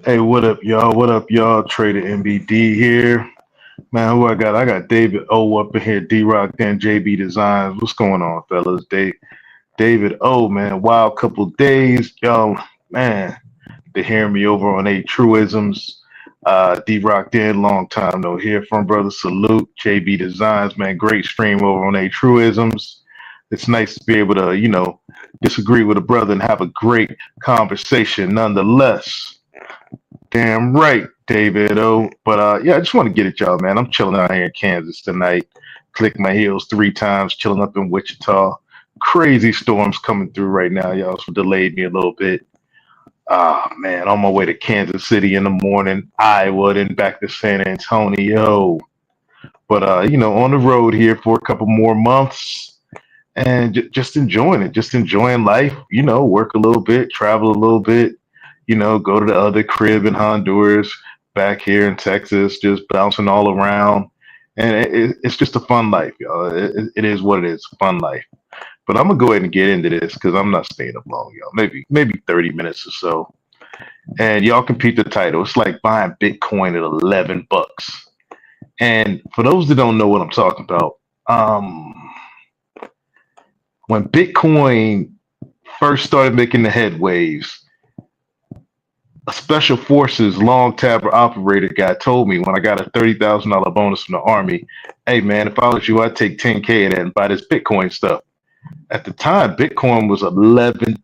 Hey, what up, y'all? What up, y'all? Trader MBD here. Man, who I got? I got David O up in here, D-Rock, then JB Designs. What's going on, fellas? David O, man, wild couple days. Y'all, man, they hearing me over on A Truisms. D-Rock then, long time no hear from, brother. Salute. JB Designs, man, great stream over on A Truisms. It's nice to be able to, disagree with a brother and have a great conversation nonetheless. Damn right, David. Oh, but yeah, I just want to get at y'all, man. I'm chilling out here in Kansas tonight. Click my heels 3 times, chilling up in Wichita. Crazy storms coming through right now, y'all. So delayed me a little bit. Ah, man, on my way to Kansas City in the morning, Iowa, then back to San Antonio. But on the road here for a couple more months, and just enjoying it, just enjoying life. Work a little bit, travel a little bit, go to the other crib in Honduras, back here in Texas, just bouncing all around. And it's just a fun life, y'all. It is what it is, fun life. But I'm gonna go ahead and get into this because I'm not staying up long, y'all. Maybe 30 minutes or so. And y'all compute the title. It's like buying Bitcoin at $11. And for those that don't know what I'm talking about, when Bitcoin first started making the headwaves, a special forces long tabber operator guy told me when I got a $30,000 bonus from the army, hey man, if I was you, I'd take 10K of that and buy this Bitcoin stuff. At the time, Bitcoin was $11.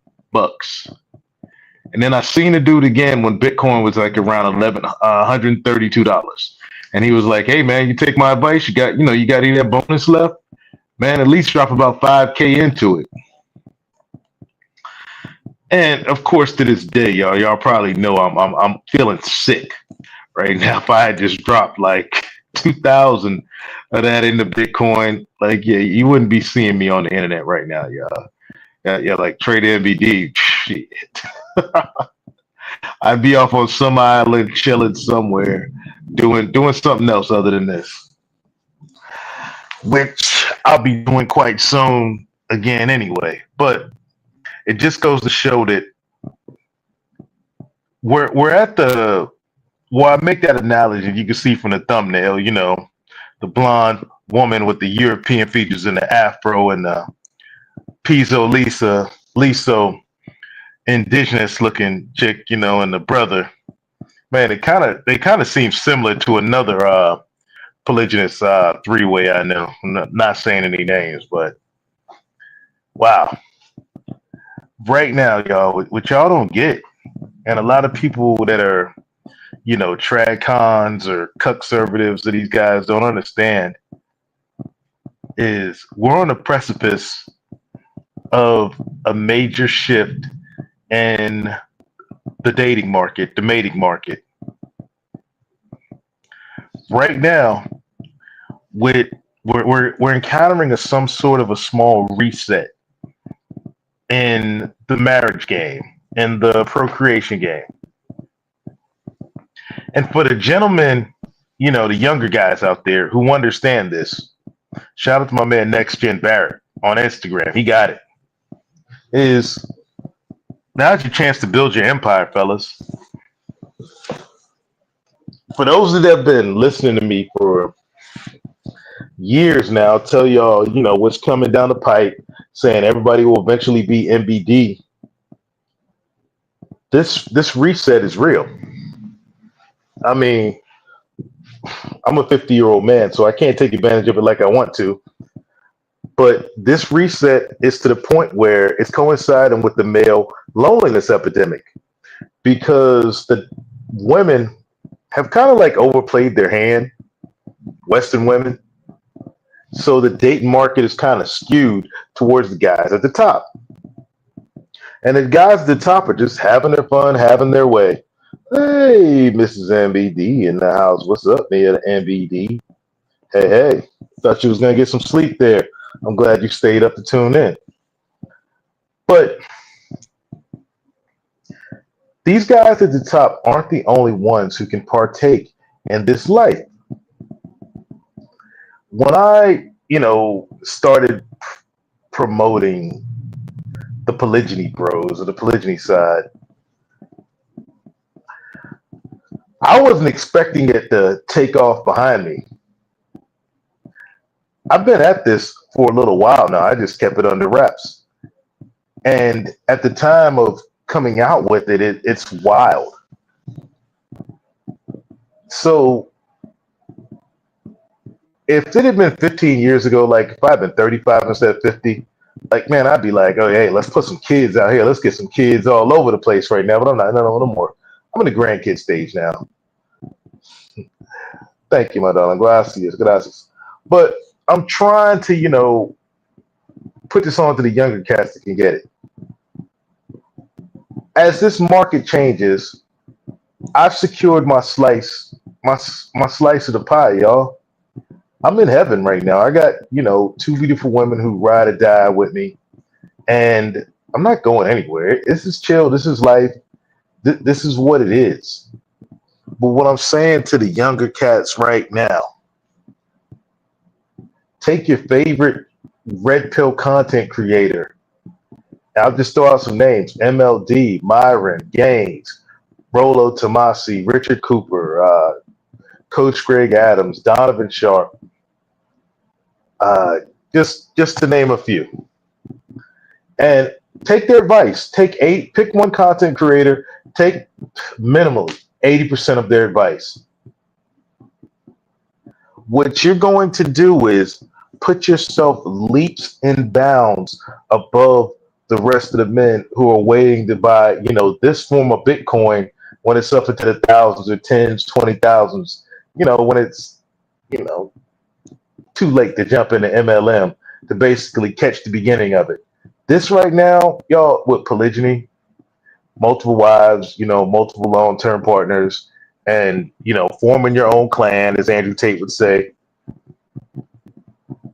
And then I seen the dude again when Bitcoin was like around $132. And he was like, hey man, you take my advice, you got any of that bonus left? Man, at least drop about 5K into it. And of course, to this day, y'all probably know I'm feeling sick right now. If I had just dropped like 2,000 of that into Bitcoin, like yeah, you wouldn't be seeing me on the internet right now, y'all. Yeah, like trade MBD, shit. I'd be off on some island chilling somewhere, doing something else other than this, which I'll be doing quite soon again anyway. But it just goes to show that we're at the well, I make that analogy. You can see from the thumbnail, the blonde woman with the European features and the afro and the Liso indigenous looking chick, and the brother. Man, they kind of seem similar to another polygynous three-way I know. I'm not saying any names, but wow. Right now, y'all, what y'all don't get, and a lot of people that are trad cons or conservatives that these guys don't understand is we're on the precipice of a major shift in the dating market, the mating market. Right now, we're encountering some sort of a small reset in the marriage game, in the procreation game. And for the gentlemen, the younger guys out there who understand this, shout out to my man Next Gen Barrett on Instagram. He got it. Is now's your chance to build your empire, fellas. For those that have been listening to me for years now, I'll tell y'all, what's coming down the pipe, saying everybody will eventually be MBD. This reset is real. I mean, I'm a 50-year-old man, so I can't take advantage of it like I want to. But this reset is to the point where it's coinciding with the male loneliness epidemic because the women have kind of like overplayed their hand, Western women. So the dating market is kind of skewed towards the guys at the top. And the guys at the top are just having their fun, having their way. Hey, Mrs. MBD in the house. What's up, Mia MBD? Hey. Thought you was going to get some sleep there. I'm glad you stayed up to tune in. But these guys at the top aren't the only ones who can partake in this life. When I, started promoting the polygyny bros or the polygyny side, I wasn't expecting it to take off behind me. I've been at this for a little while now. I just kept it under wraps. And at the time of coming out with it, it's wild. So if it had been 15 years ago, like if I'd been 35 instead of 50, like man, I'd be like, oh hey, let's put some kids out here. Let's get some kids all over the place right now. But I'm not no more. I'm in the grandkid stage now. Thank you, my darling. Gracias, gracias. But I'm trying to, put this on to the younger cats that can get it. As this market changes, I've secured my slice of the pie, y'all. I'm in heaven right now. I got, two beautiful women who ride or die with me, and I'm not going anywhere. This is chill. This is life. This is what it is. But what I'm saying to the younger cats right now, take your favorite red pill content creator. I'll just throw out some names: MLD, Myron, Gaines, Rolo Tomasi, Richard Cooper, Coach Greg Adams, Donovan Sharp, uh, just to name a few. And take their advice. Pick one content creator, take minimally 80% of their advice. What you're going to do is put yourself leaps and bounds above the rest of the men who are waiting to buy, this form of Bitcoin when it's up into the thousands or tens, 20,000s, when it's, you know, too late to jump into MLM to basically catch the beginning of it. This right now, y'all, with polygyny, multiple wives, multiple long-term partners, and, forming your own clan, as Andrew Tate would say,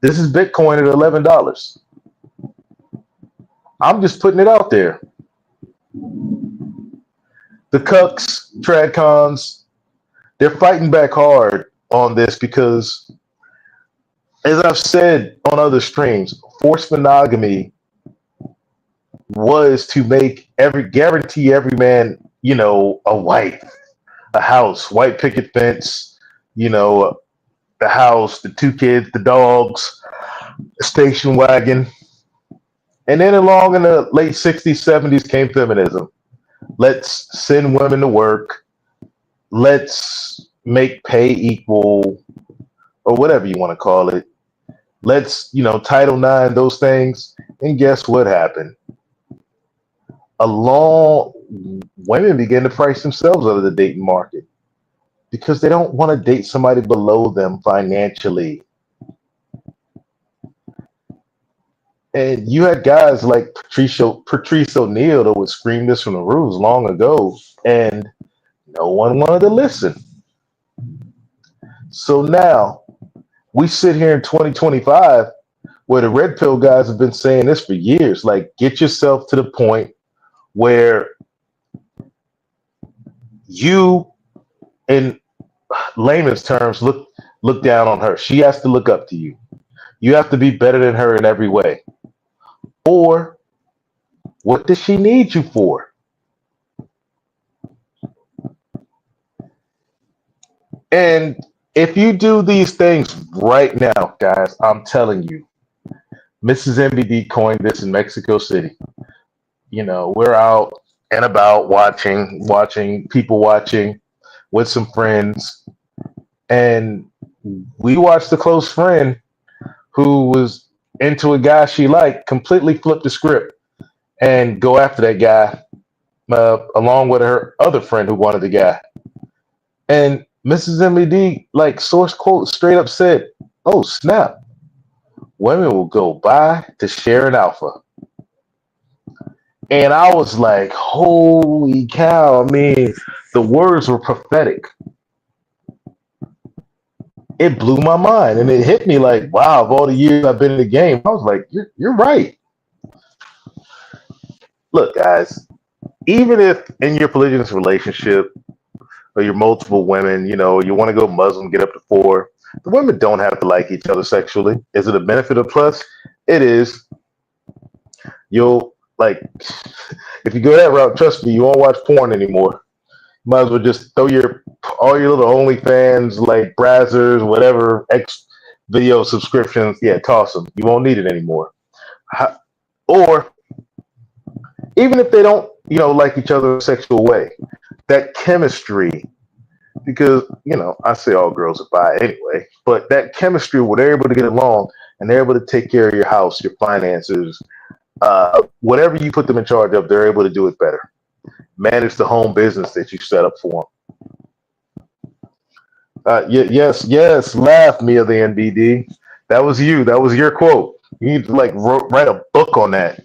this is Bitcoin at $11. I'm just putting it out there. The cucks, tradcons, they're fighting back hard on this because, as I've said on other streams, forced monogamy was to guarantee every man, a wife, a house, white picket fence, the house, the two kids, the dogs, the station wagon. And then along in the late 60s, 70s came feminism. Let's send women to work. Let's make pay equal, or whatever you want to call it. Let's, Title IX, those things. And guess what happened? Women began to price themselves out of the dating market because they don't want to date somebody below them financially. And you had guys like Patrice O'Neal that would scream this from the roofs long ago, and no one wanted to listen. So now we sit here in 2025 where the red pill guys have been saying this for years. Like, get yourself to the point where you, in layman's terms, look down on her. She has to look up to you. You have to be better than her in every way. Or what does she need you for? And if you do these things right now, guys, I'm telling you, Mrs. MBD coined this in Mexico City. We're out and about watching people watching with some friends. And we watched a close friend who was into a guy she liked completely flip the script and go after that guy along with her other friend who wanted the guy. And Mrs. MED, like source quote, straight up said, "Oh, snap. Women will go buy to share an alpha." And I was like, holy cow. I mean, the words were prophetic. It blew my mind. And it hit me like, wow, of all the years I've been in the game, I was like, you're right. Look, guys, even if in your polygynous relationship or your multiple women, you want to go Muslim, get up to 4, the women don't have to like each other sexually. Is it a benefit or plus? It is. You'll, like, if you go that route, trust me, you won't watch porn anymore. Might as well just throw all your little OnlyFans, like Brazzers, whatever X video subscriptions. Yeah, toss them. You won't need it anymore. Or even if they don't, like each other in a sexual way, that chemistry, because I say all girls are bi anyway, but that chemistry where they're able to get along and they're able to take care of your house, your finances, whatever you put them in charge of, they're able to do it better. Manage the home business that you set up for them. Yes, laugh, Mia the NBD. That was you. That was your quote. You need to write a book on that.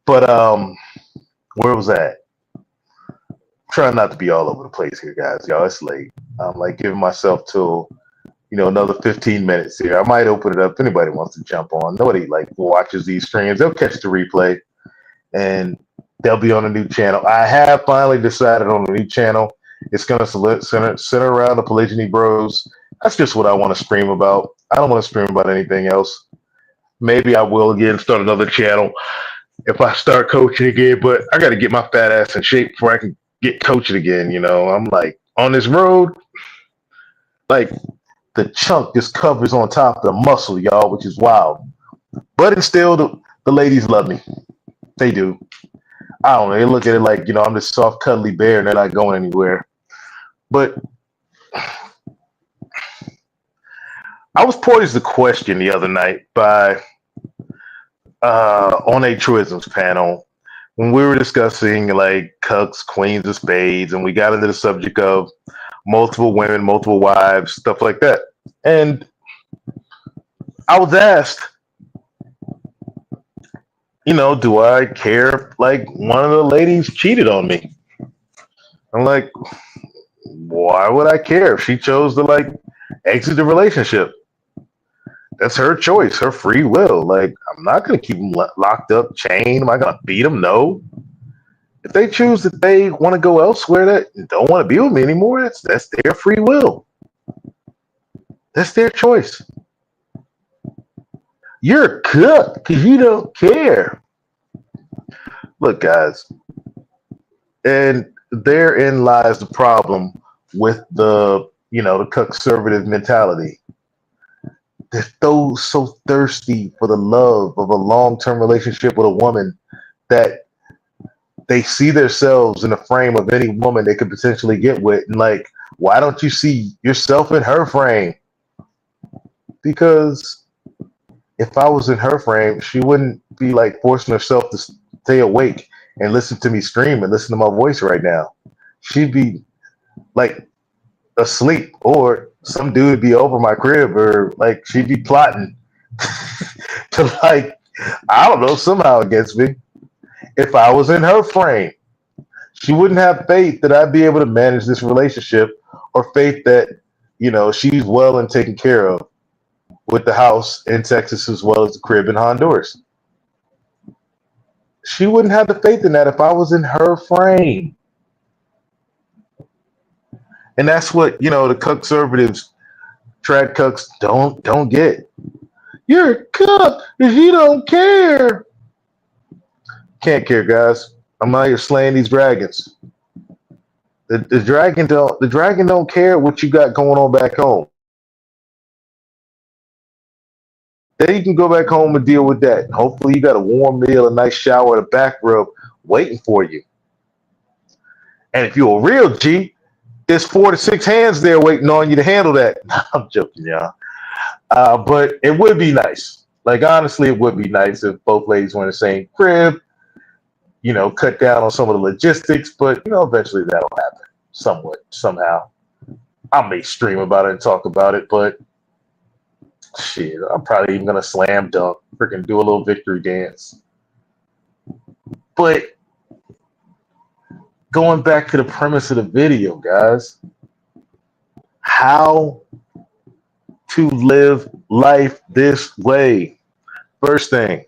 But where was that? Trying not to be all over the place here, guys. Y'all, it's late. I'm giving myself till another 15 minutes here. I might open it up if anybody wants to jump on. Nobody watches these streams. They'll catch the replay and they'll be on a new channel. I have finally decided on a new channel. It's going to center around the Polygyny Bros. That's just what I want to stream about. I don't want to stream about anything else. Maybe I will again start another channel if I start coaching again, but I got to get my fat ass in shape before I can get coaching again. I'm on this road, the chunk just covers on top of the muscle, y'all, which is wild. But it's still, the ladies love me. They do. I don't know. They look at it like, I'm this soft, cuddly bear and they're not going anywhere. But I was posed a question the other night by on a truisms panel when we were discussing cucks, queens of spades, and we got into the subject of multiple women, multiple wives, stuff like that. And I was asked, do I care if one of the ladies cheated on me? I'm like, why would I care if she chose to exit the relationship? That's her choice, her free will. I'm not going to keep them locked up, chained. Am I going to beat them? No. If they choose that they want to go elsewhere, that don't want to be with me anymore, that's their free will. That's their choice. You're a cook because you don't care. Look, guys, and therein lies the problem with the conservative mentality. They're so thirsty for the love of a long-term relationship with a woman that they see themselves in the frame of any woman they could potentially get with. And why don't you see yourself in her frame? Because if I was in her frame, she wouldn't be forcing herself to stay awake and listen to me scream and listen to my voice right now. She'd be asleep, or some dude would be over my crib, or she'd be plotting to I don't know, somehow against me. If I was in her frame, she wouldn't have faith that I'd be able to manage this relationship, or faith that she's well and taken care of with the house in Texas as well as the crib in Honduras. She wouldn't have the faith in that if I was in her frame. And that's what, the conservatives, trad cucks don't get. You're a cuck if you don't care. Can't care, guys. I'm out here slaying these dragons. The dragon don't care what you got going on back home. Then you can go back home and deal with that. Hopefully you got a warm meal, a nice shower, and a back rub waiting for you. And if you're a real G, there's 4 to 6 hands there waiting on you to handle that. I'm joking, y'all. But it would be nice. Honestly, it would be nice if both ladies were in the same crib, cut down on some of the logistics, but, eventually that'll happen somewhat, somehow. I may stream about it and talk about it, but shit, I'm probably even going to slam dunk, freaking do a little victory dance. But going back to the premise of the video, guys, how to live life this way. First thing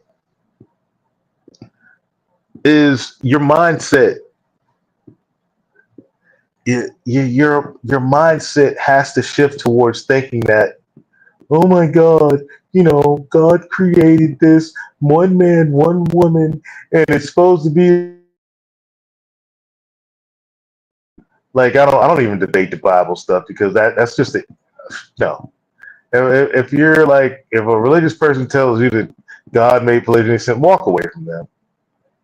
is your mindset. Your mindset has to shift towards thinking that, oh my God, God created this one man, one woman, and it's supposed to be Like I don't even debate the Bible stuff because that's just a no. If you're like if a religious person tells you that God made polygyny, then walk away from them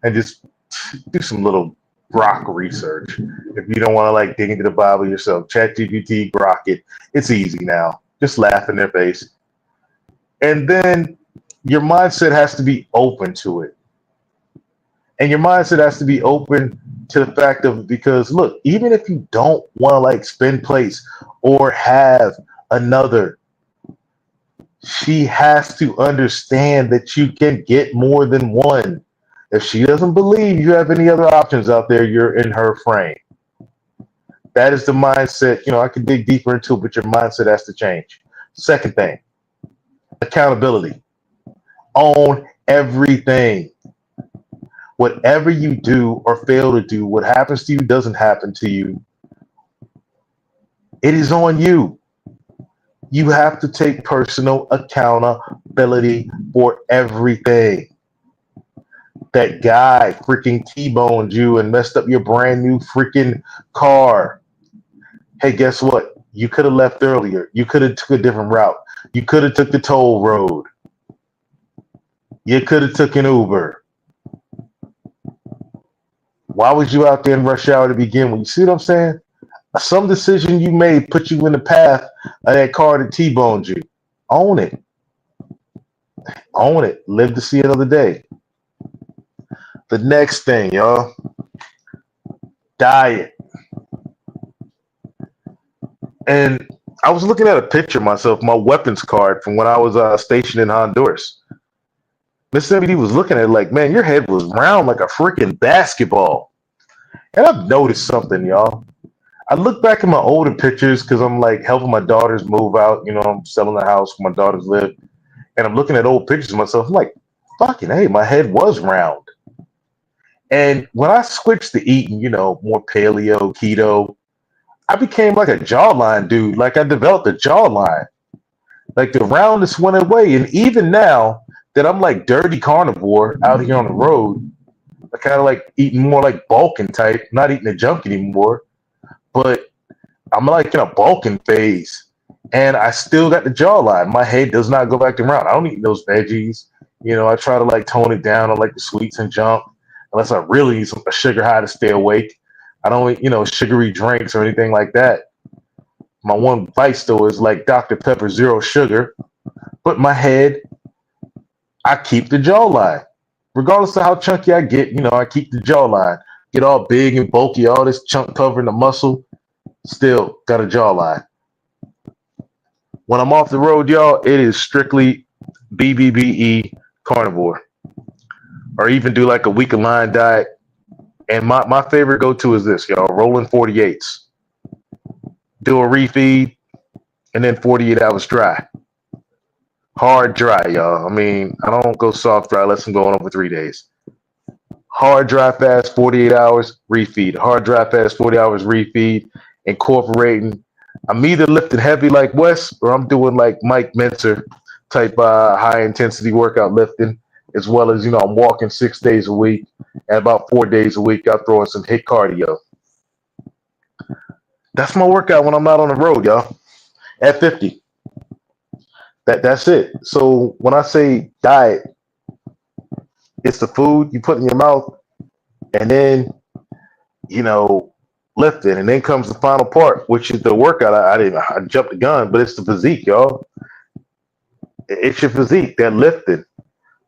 and just do some little Grok research. If you don't want to like dig into the Bible yourself, ChatGPT, Grok it. It's easy now. Just laugh in their face. And then your mindset has to be open to it. And your mindset has to be open to the fact of because look, even if you don't want to like spend place or have another, she has to understand that you can get more than one. If she doesn't believe you have any other options out there, you're in her frame. That is the mindset. I could dig deeper into it, but your mindset has to change. Second thing, accountability. Own everything. Whatever you do or fail to do, what happens to you doesn't happen to you. It is on you. You have to take personal accountability for everything. That guy freaking T-boned you and messed up your brand new freaking car. Hey, guess what? You could have left earlier. You could have took a different route. You could have took the toll road. You could have took an Uber. Why was you out there in rush hour to begin with? You see what I'm saying? Some decision you made put you in the path of that car that T-boned you. Own it. Own it. Live to see another day. The next thing, y'all. Diet. And I was looking at a picture of myself, my weapons card from when I was stationed in Honduras. Miss MBD was looking at it like, man, your head was round like a freaking basketball. And I've noticed something, y'all. I look back at my older pictures because I'm like helping my daughters move out. I'm selling the house where my daughters live. And I'm looking at old pictures of myself. I'm like, fucking, hey, my head was round. And when I switched to eating, more paleo, keto, I became like a jawline dude. Like I developed a jawline. Like the roundness went away. And even now that I'm like dirty carnivore out here on the road, I kind of like eating more like bulking type, not eating the junk anymore. But I'm like in a bulking phase. And I still got the jawline. My head does not go back to round. I don't eat those veggies. I try to like tone it down on like the sweets and junk, unless I really need a sugar high to stay awake. I don't eat, sugary drinks or anything like that. My one vice though is like Dr. Pepper zero sugar. But my head, I keep the jawline. Regardless of how chunky I get, I keep the jawline. Get all big and bulky, all this chunk covering the muscle, still got a jawline. When I'm off the road, y'all, it is strictly BBBE carnivore. Or even do like a week of line diet. And my favorite go-to is this, y'all, rolling 48s. Do a refeed, and then 48 hours dry. Hard dry, y'all. I mean, I don't go soft dry unless I'm going over 3 days. Hard dry fast, 48 hours, refeed. Hard dry fast, 40 hours, refeed. Incorporating. I'm either lifting heavy like Wes, or I'm doing like Mike Mentzer type high intensity workout lifting, as well as, I'm walking 6 days a week, and about 4 days a week, I'm throwing some HIIT cardio. That's my workout when I'm not on the road, y'all. At 50. That's it. So when I say diet, it's the food you put in your mouth, and then lift it, and then comes the final part, which is the workout. I jumped the gun, but it's the physique, y'all. It's your physique that lifting.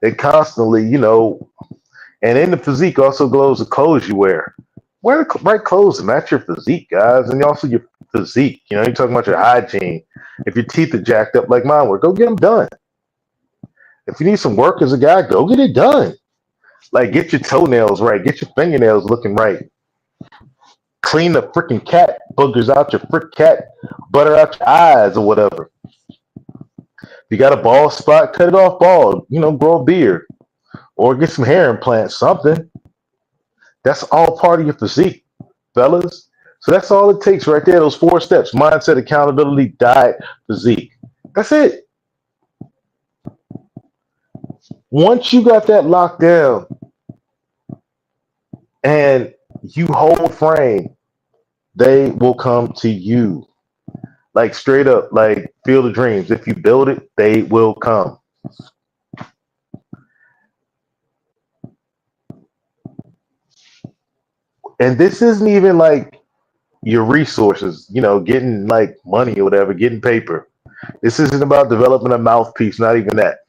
It constantly, and in the physique also glows the clothes you wear. Wear the right clothes to match your physique, guys, and also your physique. You're talking about your hygiene. If your teeth are jacked up like mine were, go get them done. If you need some work as a guy, go get it done. Like, get your toenails right. Get your fingernails looking right. Clean the freaking cat boogers out your frick cat, butter out your eyes or whatever. If you got a bald spot, cut it off bald. Grow a beard. Or get some hair implants, something. That's all part of your physique, fellas. So that's all it takes right there, those 4 steps. Mindset, accountability, diet, physique. That's it. Once you got that locked down and you hold frame, they will come to you. Like straight up, like Field of Dreams. If you build it, they will come. And this isn't even like your resources, getting like money or whatever, getting paper. This isn't about developing a mouthpiece, not even that.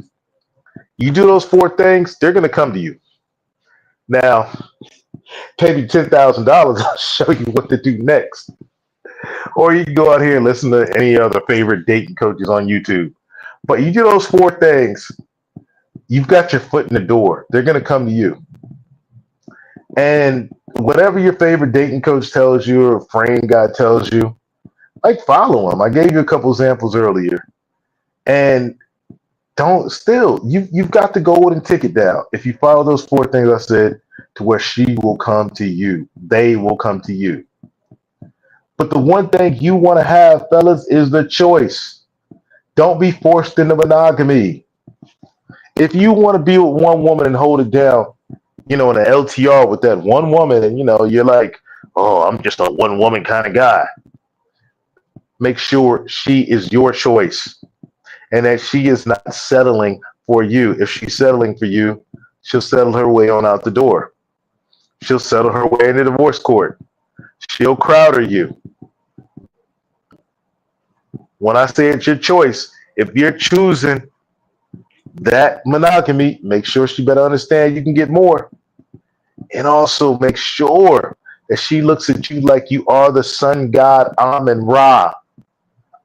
You do those four things, they're gonna come to you. Now, pay me $10,000, I'll show you what to do next. Or you can go out here and listen to any other favorite dating coaches on YouTube. But you do those four things, you've got your foot in the door. They're gonna come to you. And whatever your favorite dating coach tells you or frame guy tells you, like follow them. I gave you a couple examples earlier. And don't still you've got the golden ticket down. If you follow those four things I said, to where she will come to you. They will come to you. But the one thing you want to have, fellas, is the choice. Don't be forced into monogamy. If you want to be with one woman and hold it down, in an LTR with that one woman, and you're like, oh, I'm just a one woman kind of guy. Make sure she is your choice and that she is not settling for you. If she's settling for you, she'll settle her way on out the door. She'll settle her way into divorce court. She'll crowder you. When I say it's your choice, if you're choosing that monogamy, make sure she better understand you can get more. And also make sure that she looks at you like you are the sun god Amun Ra,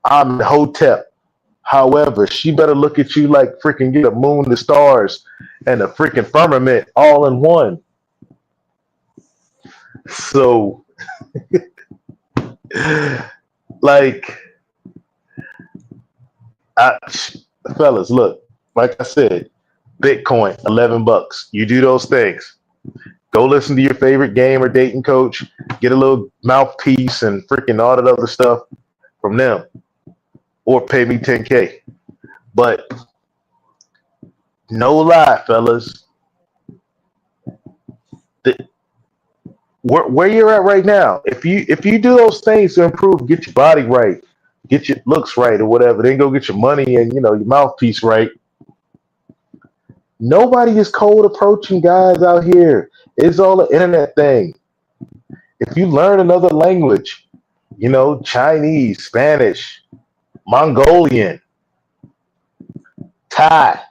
Amun Hotep. However, she better look at you like freaking get a moon, the stars, and the freaking firmament all in one. So, like, fellas, look, like I said, Bitcoin, $11. You do those things. Go listen to your favorite game or dating coach. Get a little mouthpiece and freaking all that other stuff from them. Or pay me 10K. But no lie, fellas. Where you're at right now, if you do those things to improve, get your body right, get your looks right or whatever, then go get your money and your mouthpiece right. Nobody is cold approaching guys out here. It's all an internet thing. If you learn another language, Chinese, Spanish, Mongolian, Thai,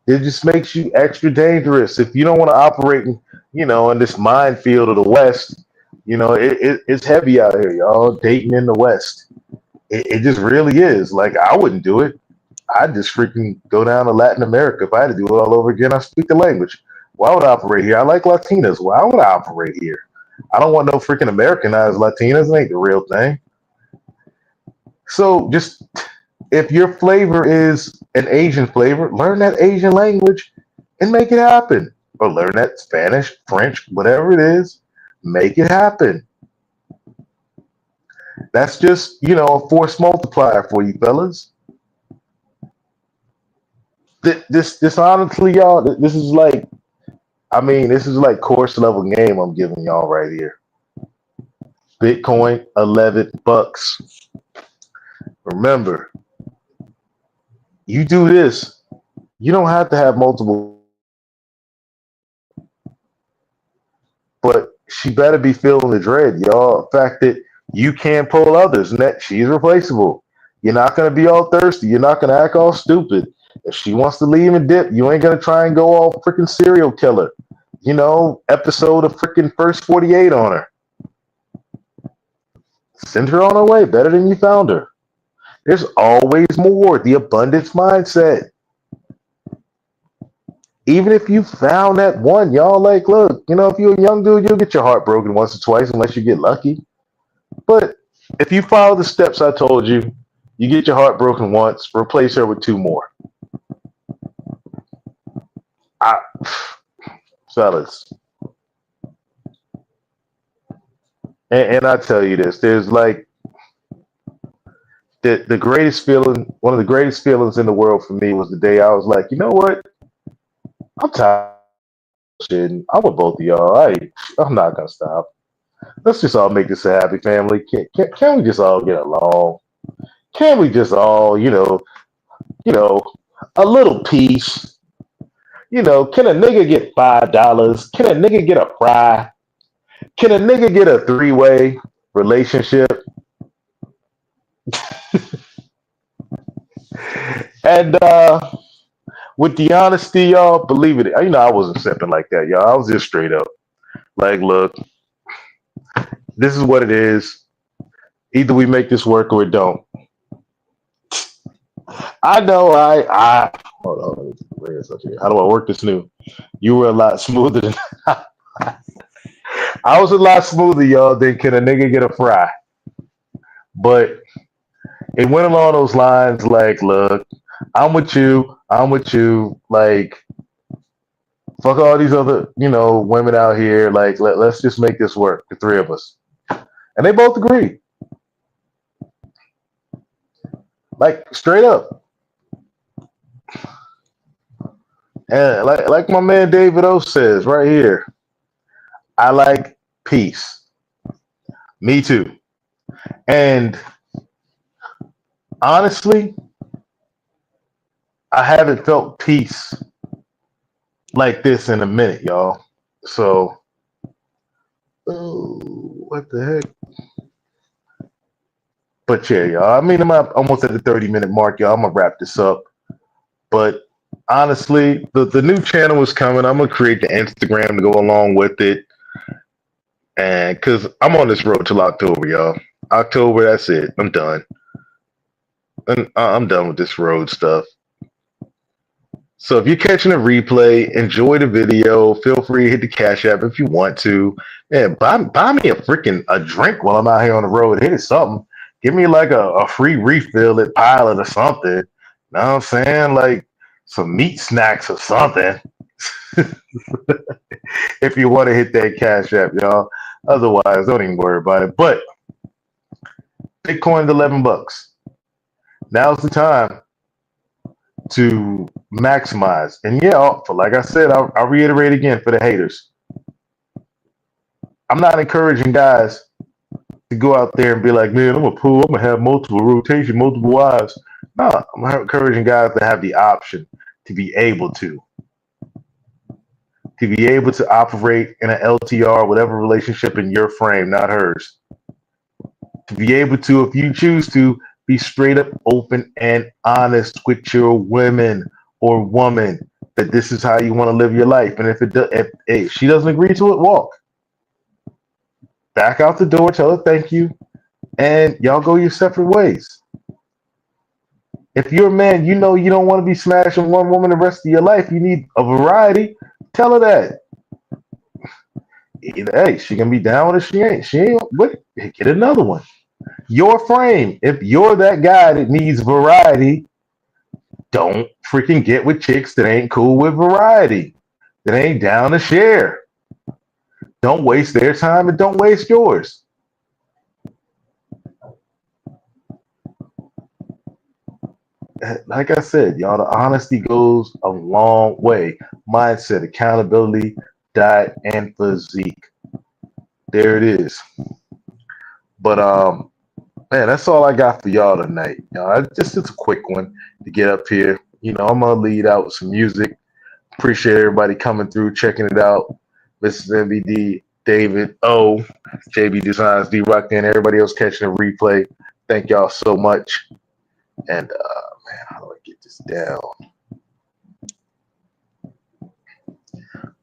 it just makes you extra dangerous. If you don't want to operate in this minefield of the West, it's heavy out here, y'all, dating in the West. It just really is. Like, I wouldn't do it. I'd just freaking go down to Latin America. If I had to do it all over again, I speak the language. Why would I operate here? I like Latinas. Why would I operate here? I don't want no freaking Americanized Latinas. It ain't the real thing. So just, if your flavor is an Asian flavor, learn that Asian language and make it happen. Or learn that Spanish, French, whatever it is, make it happen. That's just, a force multiplier for you fellas. This honestly, y'all, this is like course level game I'm giving y'all right here. Bitcoin, $11. Remember, you do this, you don't have to have multiple, but she better be feeling the dread, y'all. The fact that you can pull others and that she's replaceable. You're not going to be all thirsty. You're not going to act all stupid. If she wants to leave and dip, you ain't going to try and go all freaking serial killer. Episode of freaking First 48 on her. Send her on her way better than you found her. There's always more. The abundance mindset. Even if you found that one, y'all, like, look, if you're a young dude, you'll get your heart broken once or twice unless you get lucky. But if you follow the steps I told you, you get your heart broken once, replace her with two more. Fellas. And I tell you this, there's like the greatest feeling, one of the greatest feelings in the world for me was the day I was like, you know what? I'm tired of shit. I'm with both of y'all. I'm not gonna stop. Let's just all make this a happy family. Can we just all get along? Can we just all, you know, a little peace? Can a nigga get $5? Can a nigga get a fry? Can a nigga get a three-way relationship? And with the honesty, y'all, believe it. I wasn't sipping like that, y'all. I was just straight up. Like, look, this is what it is. Either we make this work or it don't. I know I hold on, let me bring this up here. How do I work this new? You were a lot smoother than I was a lot smoother, y'all, than can a nigga get a fry. But it went along those lines like, look, I'm with you, like fuck all these other, women out here, like let's just make this work, the three of us. And they both agreed. Like straight up. And like my man David O says right here, I like peace. Me too. And honestly, I haven't felt peace like this in a minute, y'all. So, what the heck? But yeah, y'all. I mean, I'm almost at the 30-minute mark, y'all. I'm gonna wrap this up. But honestly, the new channel is coming. I'm gonna create the Instagram to go along with it, and because I'm on this road till October, y'all. October, that's it. I'm done. And I'm done with this road stuff. So if you're catching a replay, enjoy the video. Feel free to hit the Cash App if you want to. And buy me a drink while I'm out here on the road. Hit it something. Give me like a free refill at Pilot or something. Know what I'm saying? Like some meat snacks or something. If you want to hit that Cash App, y'all. Otherwise, don't even worry about it. But Bitcoin's $11. Now's the time to maximize. And yeah, like I said, I'll reiterate again for the haters. I'm not encouraging guys to go out there and be like, man, I'm gonna have multiple rotation, multiple wives. No, I'm encouraging guys to have the option to be able to operate in an LTR, whatever relationship in your frame, not hers. To be able to, if you choose to, be straight up open and honest with your women or woman that this is how you want to live your life. And if she doesn't agree to it, walk. Back out the door, tell her thank you, and y'all go your separate ways. If you're a man, you know you don't want to be smashing one woman the rest of your life. You need a variety. Tell her that. Hey, she can be down with it. She ain't. What? Get another one. Your frame. If you're that guy that needs variety, don't freaking get with chicks that ain't cool with variety, that ain't down to share. Don't waste their time and don't waste yours. Like I said, y'all, the honesty goes a long way. Mindset, accountability, diet, and physique. There it is. But man, that's all I got for y'all tonight. It's a quick one to get up here. I'm gonna lead out with some music. Appreciate everybody coming through, checking it out. Mrs. MBD, David O, JB Designs, D Rock, and everybody else catching a replay. Thank y'all so much. And man, how do I get this down?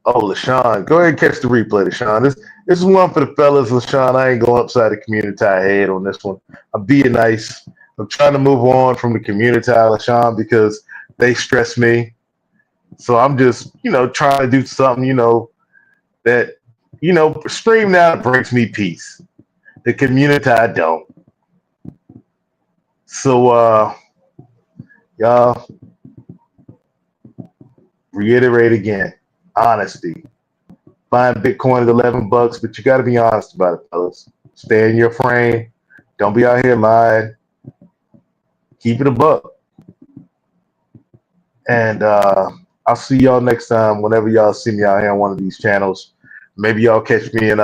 Oh, LaShawn, go ahead and catch the replay, LaShawn. This is one for the fellas, LaShawn. I ain't going upside the community head on this one. I'm being nice. I'm trying to move on from the community, LaShawn, because they stress me. So I'm just, trying to do something, that, stream now brings me peace. The community, I don't. So, y'all, reiterate again, honesty. Buying Bitcoin at $11, but you got to be honest about it, fellas. Stay in your frame. Don't be out here lying. Keep it a buck. And I'll see y'all next time whenever y'all see me out here on one of these channels. Maybe y'all catch me in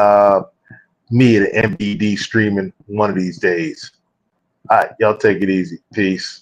me and MBD streaming one of these days. All right, y'all take it easy. Peace.